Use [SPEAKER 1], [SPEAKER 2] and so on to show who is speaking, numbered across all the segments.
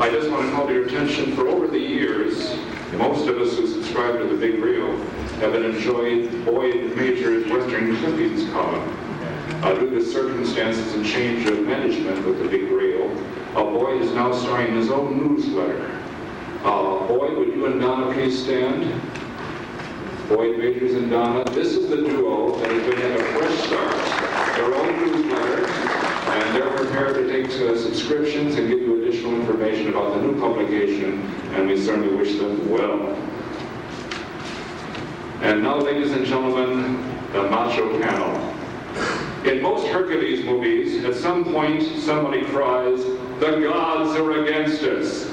[SPEAKER 1] I just want to call to your attention, for over the years, most of us who subscribe to the Big Reel have been enjoying Boyd Major's Western Clippings column. Due to circumstances and change of management with the Big Reel, Boyd is now starting his own newsletter. Boyd, would you and Donna please stand? Boyd Majors and Donna, this is the duo that is going to have a fresh start, their own newsletter, and they're prepared to take subscriptions and give you additional information about the new publication, and we certainly wish them well. And now, ladies and gentlemen, the Macho Panel. In most Hercules movies, at some point, somebody cries, "The gods are against us."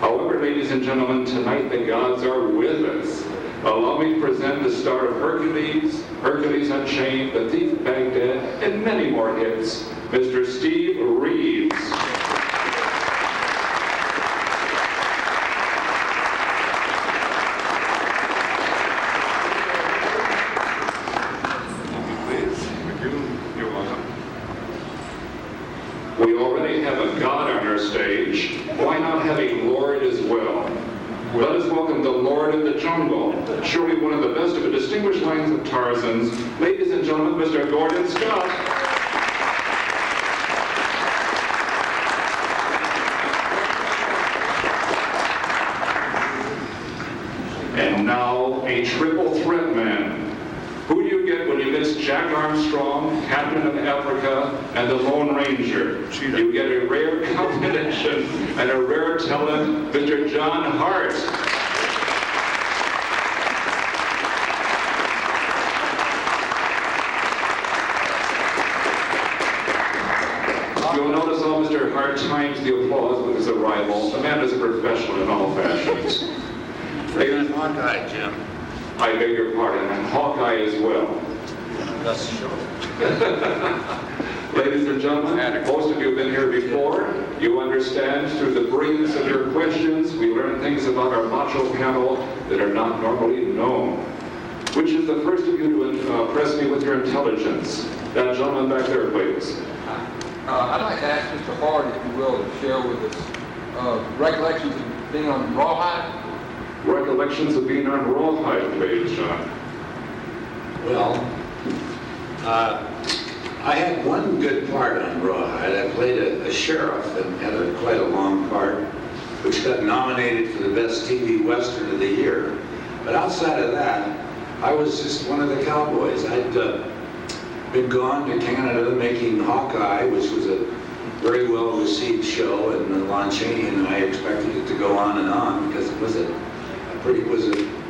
[SPEAKER 1] However, ladies and gentlemen, tonight the gods are with us. Allow me to present the star of Hercules, Hercules Unchained, The Thief of Baghdad, and many more hits, Mr. Steve Reeves. We already have a god on our stage. Why not have a lord as well? Let us welcome the Lord of the Jungle, surely one of the best of a distinguished line of Tarzans. Ladies and gentlemen, Mr. Gordon Scott. And now, a triple threat man. Who do you get when you mix Jack Armstrong, Captain of Africa, and the Lone Ranger? You get a rare combination and a rare talent, Mr. John Hart. You'll notice how Mr. Hart times the applause with his arrival. The man is a professional in all fashions.
[SPEAKER 2] Ladies, Hawkeye, Jim.
[SPEAKER 1] I beg your pardon, and Hawkeye as well.
[SPEAKER 2] That's sure.
[SPEAKER 1] Ladies and gentlemen, most of you have been here before. You understand through the brilliance of your questions, we learn things about our macho panel that are not normally known. Which is the first of you to impress me with your intelligence? That gentleman back there, please.
[SPEAKER 3] I'd like to ask Mr. Hart, if you will, to share with us recollections of being on Rawhide.
[SPEAKER 1] Recollections of being on Rawhide, please, John.
[SPEAKER 2] Well, I had one good part on Rawhide. I played a sheriff and had quite a long part, which got nominated for the best TV Western of the year. But outside of that, I was just one of the cowboys. I'd been gone to Canada making Hawkeye, which was a very well-received show, and Lon Chaney and I expected it to go on because it was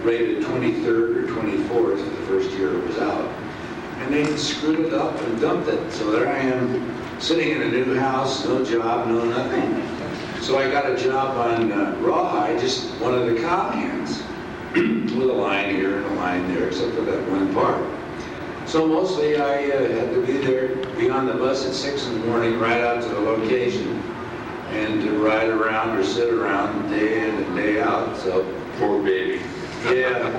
[SPEAKER 2] rated 23rd or 24th the first year it was out. And they screwed it up and dumped it. So there I am, sitting in a new house, no job, no nothing. So I got a job on Rawhide, just one of the cowhands, with a line here and a line there, except for that one part. So mostly I had to be there, be on the bus at 6 in the morning, right out to the location, and to ride around or sit around day in and day out. So
[SPEAKER 1] Poor baby.
[SPEAKER 2] yeah.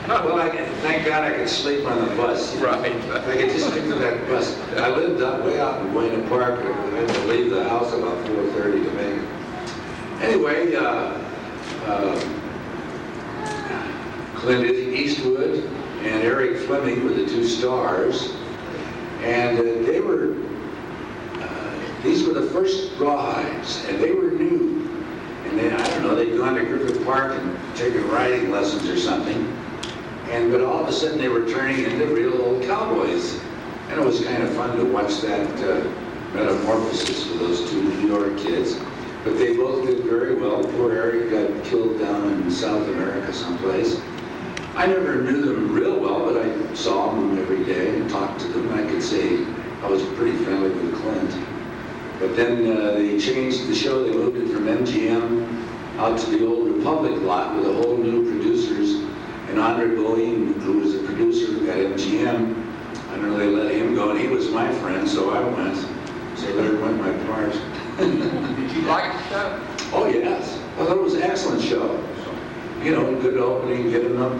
[SPEAKER 2] Well, thank God I could sleep on the bus.
[SPEAKER 1] Right.
[SPEAKER 2] I could just stick to that bus. I lived way out in Buena Park. I had to leave the house about 4:30 to make it. Anyway, Clint Eastwood and Eric Fleming were the two stars, and these were the first Rawhides, and they were new. And then, I don't know, they'd gone to Griffith Park and taken riding lessons or something. But all of a sudden they were turning into real old cowboys. And it was kind of fun to watch that metamorphosis of those two New York kids. But they both did very well. Poor Eric got killed down in South America someplace. I never knew them real well, but I saw them every day and talked to them. I could say I was pretty friendly with Clint. But then they changed the show. They moved it from MGM out to the old Republic lot with a whole new producers. And Andre Boeing, who was a producer at MGM, I don't know, they let him go, and he was my friend, so I went. So there went my part.
[SPEAKER 3] Did you like the show?
[SPEAKER 2] Oh, yes. I thought it was an excellent show. You know, good opening, get him up,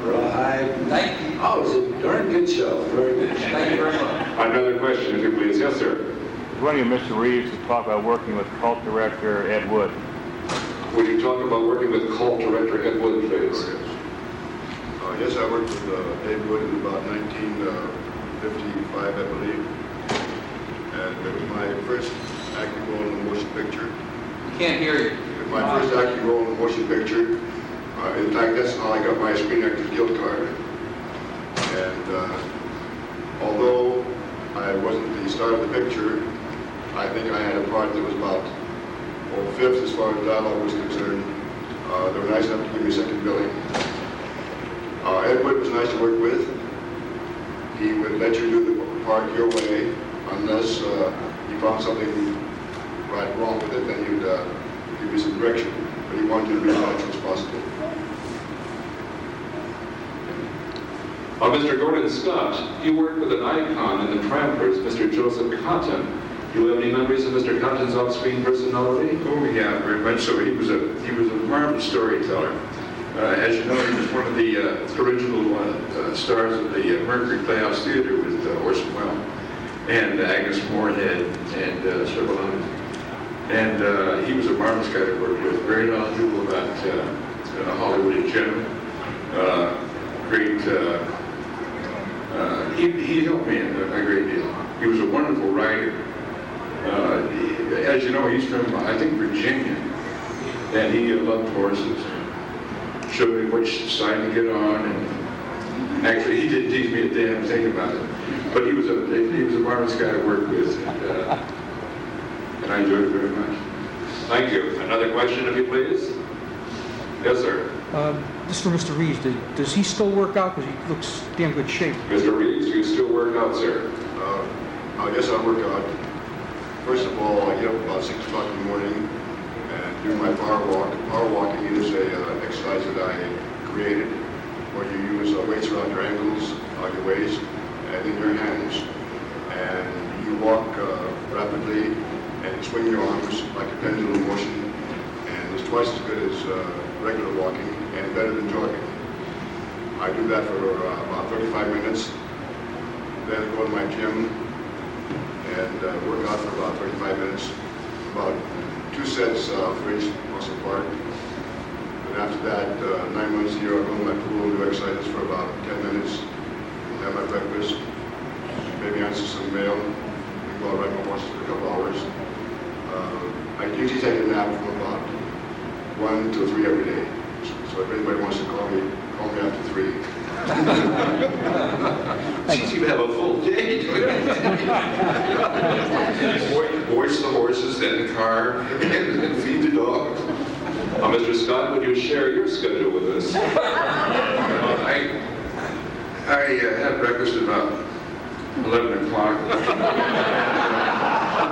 [SPEAKER 2] Rawhide.
[SPEAKER 3] Thank you.
[SPEAKER 2] Oh, it was a darn good show. Very good.
[SPEAKER 3] Thank you very much.
[SPEAKER 1] Another question, if you please. Yes, sir.
[SPEAKER 4] When you, Mr. Reeves, to talk about working with cult director Ed Wood.
[SPEAKER 1] Would you talk about working with cult director Ed Wood, please?
[SPEAKER 5] Yes, I worked with Ed Wood in about 1955, I believe. And it was my first acting role in a motion picture.
[SPEAKER 3] Can't hear you.
[SPEAKER 5] My first acting role in a motion picture. In fact, that's how I got my Screen Actors Guild card. And although I wasn't the star of the picture, I think I had a part that was about fifth as far as dialogue was concerned. They were nice enough to give me second billing. Ed Wood was nice to work with. He would let you do the part your way, unless you found something right wrong with it, then he'd give you some direction. But he wanted you to be as natural as possible.
[SPEAKER 1] Mr. Gordon Scott, you worked with an icon in the Trampers, Mr. Joseph Cotton. Do you have any memories of Mr. Cotton's off-screen personality?
[SPEAKER 6] Oh yeah, very much so. He was a marvelous storyteller. As you know, he was one of the original stars of the Mercury Playhouse Theater with Orson Welles and Agnes Moorehead and several others. And he was a marvelous guy to work with, very knowledgeable about Hollywood in general. Great. He helped me a great deal. He was a wonderful writer. As you know, he's from, I think, Virginia, and he loved horses. Showed me which side to get on, and actually, he didn't teach me a damn thing about it. But he was a marvelous guy to work with, and I enjoyed it very much.
[SPEAKER 1] Thank you. Another question, if you please. Yes, sir.
[SPEAKER 7] This is for Mr. Reeves. Does he still work out? Because he looks damn good shape.
[SPEAKER 1] Mr. Reeves, do you still work out, sir?
[SPEAKER 5] Yes, I work out. First of all, I get up about 6 o'clock in the morning and do my power walk. Power walking is an exercise that I created where you use weights around your ankles, your waist, and in your hands. And you walk rapidly and swing your arms like a pendulum motion. And it's twice as good as regular walking and better than jogging. I do that for about 35 minutes. Then I go to my gym and work out for about 35 minutes, about 2 sets for each muscle part. And after that, 9 months a year, I go to my pool and do exercises for about 10 minutes, have my breakfast, maybe answer some mail, and go out ride my horses for a couple hours. I usually take a nap from about 1 to 3 every day. So if anybody wants to call me after 3.
[SPEAKER 6] Since you have a full day. Wash the horses, then the car, and feed the dogs.
[SPEAKER 1] Mr. Scott, would you share your schedule with us?
[SPEAKER 6] I have breakfast at about 11 o'clock.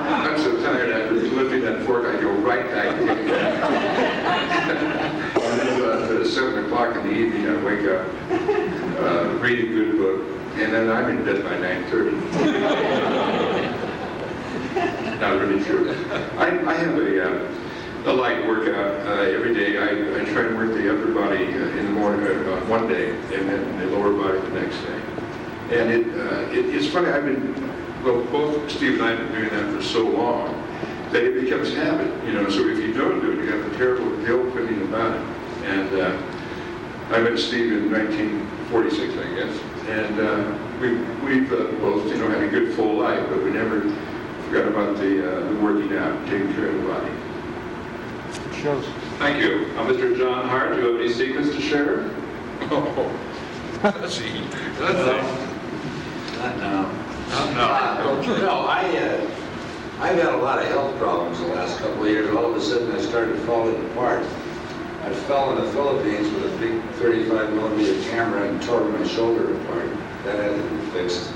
[SPEAKER 6] I'm so tired after lifting that fork, I go right back to it. And then about 7 o'clock in the evening, I wake up, read a good book, and then I'm in bed by 9:30. Not really sure. I have a light workout every day. I try to work the upper body in the morning on one day, and then the lower body the next day. And it's funny. Both Steve and I have been doing that for so long that it becomes habit. So if you don't do it, you have a terrible guilt feeling about it. And I met Steve in 1946, I guess, and we've both had a good full life, but we never forgot about the working out, taking care of the body.
[SPEAKER 7] Shows.
[SPEAKER 1] Thank you. Mr. John Hart, do you have any secrets to share?
[SPEAKER 6] Oh, let's see.
[SPEAKER 2] Not now. No, I've had a lot of health problems the last couple of years. All of a sudden, I started falling apart. I fell in the Philippines with a big 35mm camera and tore my shoulder apart. That had to be fixed.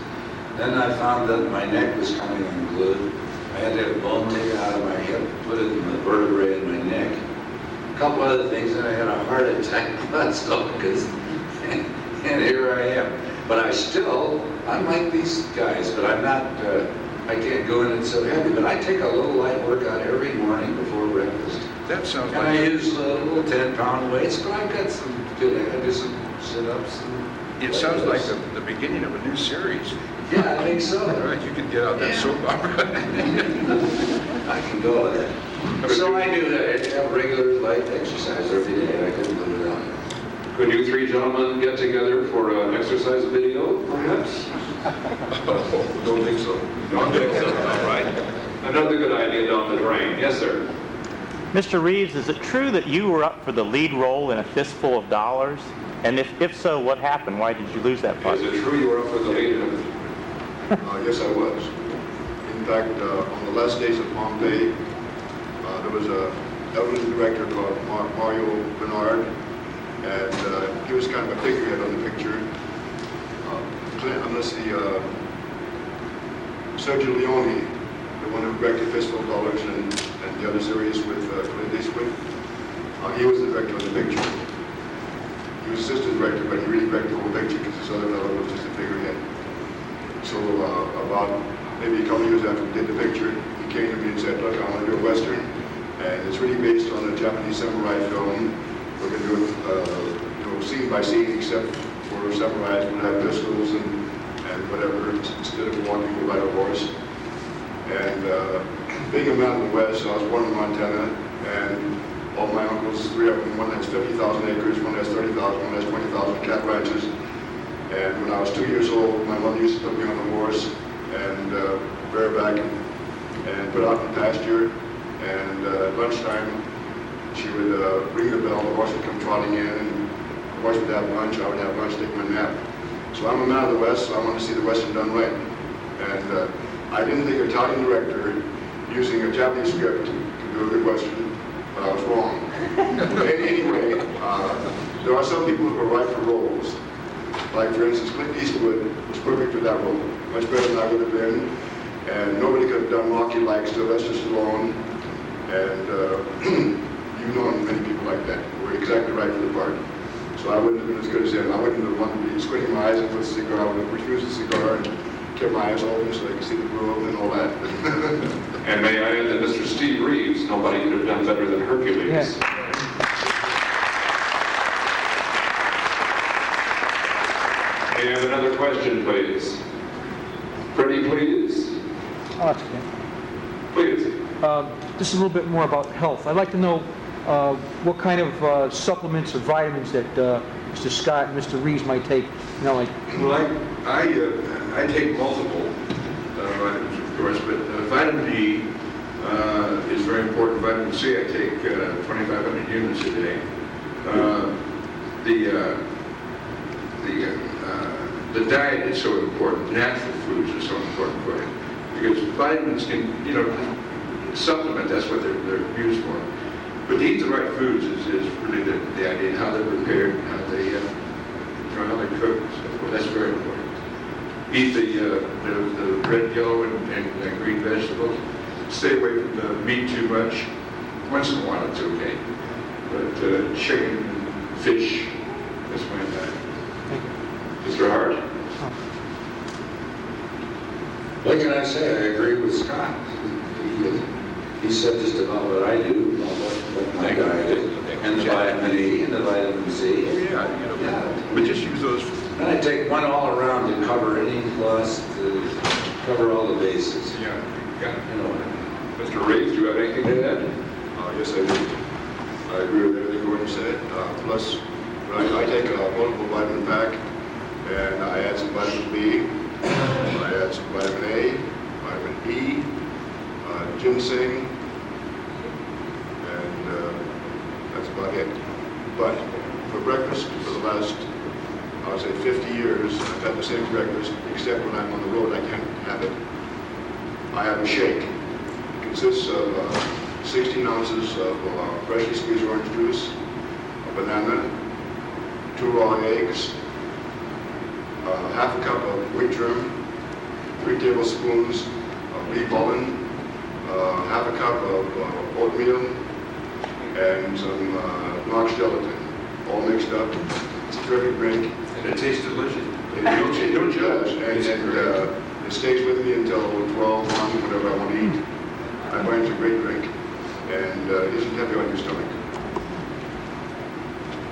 [SPEAKER 2] Then I found that my neck was coming unglued. I had to have a bone taken out of my hip, put it in the vertebrae in my neck. A couple other things, and I had a heart attack, blood because, and here I am. But I'm like these guys, but I'm not, I can't go in and so heavy, but I take a little light workout every morning before breakfast.
[SPEAKER 6] That sounds
[SPEAKER 2] And I use little 10-pound weights, but I've got some good, I do some sit-ups.
[SPEAKER 6] It sounds like the beginning of a new series.
[SPEAKER 2] Yeah, I think so.
[SPEAKER 6] All right, you can get out that soap opera.
[SPEAKER 2] I can go with it. So I do that. I have regular light exercise every day. I couldn't live without it.
[SPEAKER 1] Could you three gentlemen get together for an exercise video, perhaps?
[SPEAKER 6] Oh, don't think so.
[SPEAKER 1] Don't think so. All right. Another good idea down the drain. Yes, sir.
[SPEAKER 8] Mr. Reeves, is it true that you were up for the lead role in A Fistful of Dollars? And if so, what happened? Why did you lose that part?
[SPEAKER 1] Is it true you were up for the lead?
[SPEAKER 5] Yes, I was. In fact, on the last days of Pompeii, there was a elderly director called Mario Bernard, and he was kind of a figurehead on the picture. Unless the Sergio Leone, the one who directed Fistful of Dollars and the other series with Clint Eastwood, he was the director of the picture. He was assistant director, but he really directed the whole picture because this other fellow was just a figurehead. So about maybe a couple years after we did the picture, he came to me and said, look, I want to do a Western, and it's really based on a Japanese samurai film. We're going to do it scene by scene, except for samurais would have pistols and whatever, instead of walking to ride a horse. And being a man of the West, I was born in Montana, and all my uncles, three of them, one has 50,000 acres, one has 30,000, one has 20,000 cat ranches. And when I was 2 years old, my mother used to put me on the horse and bareback and put out in the pasture. And at lunchtime, she would ring the bell, the horse would come trotting in, and the horse would have lunch, I would have lunch, take my nap. So I'm a man of the West, so I wanted to see the Western done right. And I didn't think an Italian director using a Japanese script could do a good Western, but I was wrong. Anyway, there are some people who are right for roles. Like, for instance, Clint Eastwood was perfect for that role, much better than I would have been. And nobody could have done Rocky like Sylvester Stallone. And you've known many people like that who were exactly right for the part. So I wouldn't have been as good as him. I wouldn't have wanted to be squinting my eyes into a cigar. I would have refused a cigar and kept my eyes open so I could see the room and all that.
[SPEAKER 1] And may I add that Mr. Steve Reeves, nobody could have done better than Hercules.
[SPEAKER 7] Yes.
[SPEAKER 1] May I have another question, please? Pretty please?
[SPEAKER 7] Oh, that's okay.
[SPEAKER 1] Please.
[SPEAKER 7] This is a little bit more about health. I'd like to know what kind of supplements or vitamins that Mr. Scott and Mr. Reeves might take. You know, like.
[SPEAKER 6] Well, I take multiple vitamins, of course, but vitamin D is very important. Vitamin C, I take 2,500 units a day. The diet is so important. Natural foods are so important for you because vitamins can, supplement. That's what they're used for. But to eat the right foods is really the idea, how they're prepared, and how they're cooked. So that's very important. Eat the red, yellow, and green vegetables. Stay away from the meat too much. Once in a while it's okay. But chicken, fish, that's my diet.
[SPEAKER 1] Mr. Hart?
[SPEAKER 2] What can I say? I agree with Scott. He said just about what I do, about what my diet is, and the vitamin E and the vitamin C.
[SPEAKER 6] Yeah. But just use those.
[SPEAKER 2] And I take one all around to cover any loss, to cover all the bases.
[SPEAKER 6] Yeah.
[SPEAKER 1] Mr. Reeves, do you have anything to add?
[SPEAKER 5] Yes, I do. I agree with everything Gordon said. Plus, I take a multiple vitamin pack, and I add some vitamin B, I add some vitamin A, vitamin E, ginseng, and that's about it. But for breakfast, for the last, I would say 50 years, I've had the same breakfast, except when I'm on the road, I can't have it. I have a shake. It consists of 16 ounces of freshly squeezed orange juice, a banana, 2 raw eggs, half a cup of wheat germ, 3 tablespoons of beef pollen, half a cup of oatmeal, and some Knox gelatin, all mixed up. It's a terrific drink.
[SPEAKER 6] And it tastes delicious.
[SPEAKER 5] It does, and it stays with me until 12, 1, whatever I want to eat. I find it's a great drink, and isn't heavy on your stomach.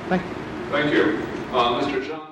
[SPEAKER 7] Thank you.
[SPEAKER 1] Thank you. Mr. John?